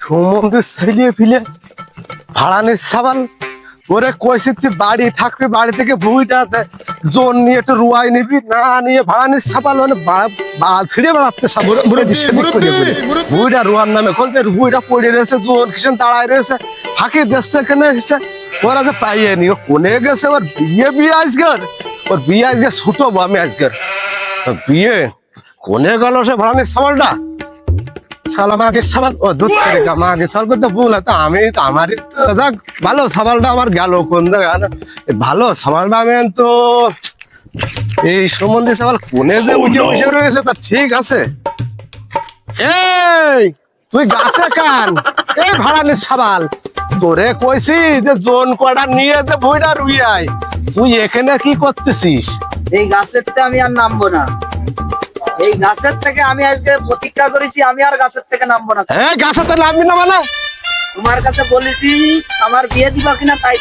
সমুদ্রে ছেলিয়ে ফিলে ভাড়ানির সাবাল ওরে কইছি তুই বাড়ি থাকবি, বাড়ি থেকে ভুইটা জোন নিয়ে একটু রুয়াই নিবি, না নিয়ে ভাড়ানির সাবাল মানে ছিঁড়ে বেড়াচ্ছে সব ভুইটা রুয়ার নামে কোনতে ভুইটা পড়ে রয়েছে, জোন কিষণ দাঁড়ায় রয়েছে, ফাঁকি দেখছে এখানে এসেছে। ওরা যে পাইয়ে নি ও কোনে গেছে, ওর বিয়ে আজকের, ওর বিয়ে আজকে ছুটবো আমি আজকের বিয়ে কোনে গেল সে ভাড়ানির সাবালটা। শালা মাকে সাবাল ও দুধ করে মাকে সাবাল করতে ভুল হতো আমি তো আমারই দেখ ভালো সাবালটা আমার গেল কোন জায়গা, ভালো সাবালটা আমি তো এই সম্বন্ধে সাবাল কোনে যে উঠে বসে রয়েছে তা ঠিক আছে। এই তুই গাছে কান, এই ভাড়ানির সাবাল তোরে কইছি যে জোন কটা নিয়ে যে ভুইটা রুই আয়, তুই এখানে কি করতেছিস? এই গাছের থেকে আমি আর নামবো না, এই গাছের থেকে আমি আজকে প্রতিজ্ঞা করেছি আমি আর গাছের থেকে নামবো না। হ্যাঁ গাছে তো নামবি না মানে? তোমার কাছে বলেছি আমার বিয়ে দিবা কিনা তাই।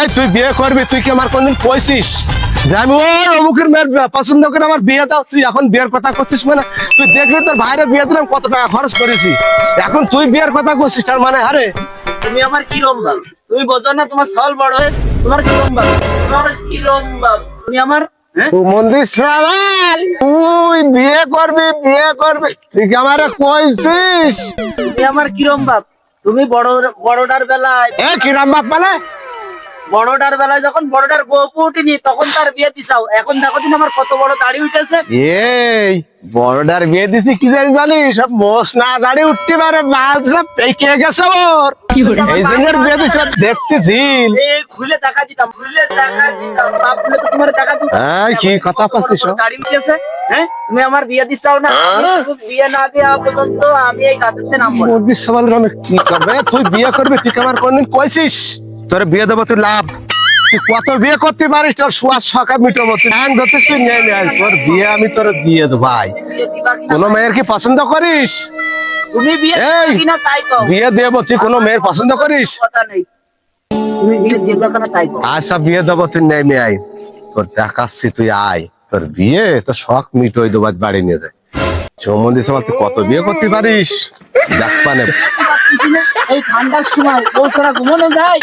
এই তুই বিয়ে করবি, তুই কি আমার কোনদিন কইছিস যে আমি ওই অমুকের মেয়ের পছন্দ করে আমার বিয়ে দাও? তুই এখন বিয়ের কথা করছিস মানে? তুই দেখবি তোর ভাইরে বিয়ে দিলাম কত টাকা খরচ করেছি, এখন তুই বিয়ের কথা করছিস তার মানে? আরে তুমি আমার কি রম্বা, তুমি বোঝো না তোমার সাল বড় হয়েছে, তোমার কি রম্বা, তোমার কি রম্বা, তুমি আমার মন্দির সাবাল তুই বিয়ে করবি, বিয়ে করবি তুই কি আমারে কইছিস? তুমি আমার কিরম বাপ, তুমি বড়টার বেলায় কিরাম বাপ মানে? বড়টার বেলায় যখন বড়টার গোপু উঠিনি তখন তার বিয়ে দিছাও, এখন দেখো দিন আমার কত বড় দাড়ি উঠেছে। এই বড়টার বিয়ে দিছি কি জানিস? সব মোষ না দাড়ি উঠতে পারে, মাল সব পেকে গেছে ওর, এই জন্য বিয়ে দিছে দেখতেছিল। এই খুলে দেখা দিতাম, খুলে দেখা দিতাম বাপ, খুলে তো তোমার দেখা দিতাম। এই কি কথা পাচ্ছিস? দাড়ি উঠেছে, হ্যাঁ তুমি আমার বিয়ে দিছাও না, বিয়ে না দেওয়া পর্যন্ত আমি এই গাছেতে নামবো না। মন্দির সাবাল আমি কি করবে? তুই বিয়ে করবি, তুই আমার কোনদিন কইছিস তোর বিয়ে দেবো? তুই লাভ, তুই কত বিয়ে করতে পারিস, তোর শোয়ার শখা মিটবো, তুই হ্যাং ধরছিস, তুই নিয়ে নিয়ে আয়, তোর বিয়ে আমি তোর দিয়ে দেবো। ভাই বিয়ে দিবা কিনা কোন মেয়ের কি পছন্দ করিস? তুমি বিয়ে দিবা এই কিনা তাই কও। বিয়ে দেবো, তুই কোন মেয়ের পছন্দ করিস? কথা নেই, তুমি বিয়ে দিবা কিনা তাই কও। আচ্ছা বিয়ে দেবো, তুই নেমে আয়, তোর দেখাচ্ছি, তুই আয়, তোর বিয়ে তোর শখ মিটই দেবো, বাড়ি নিয়ে যায়। চৌমন্দির সাবাল তুই কত বিয়ে করতে পারিস দেখ পানে। এই ঠান্ডার সময় বউ তোরা ঘুমানো যায়।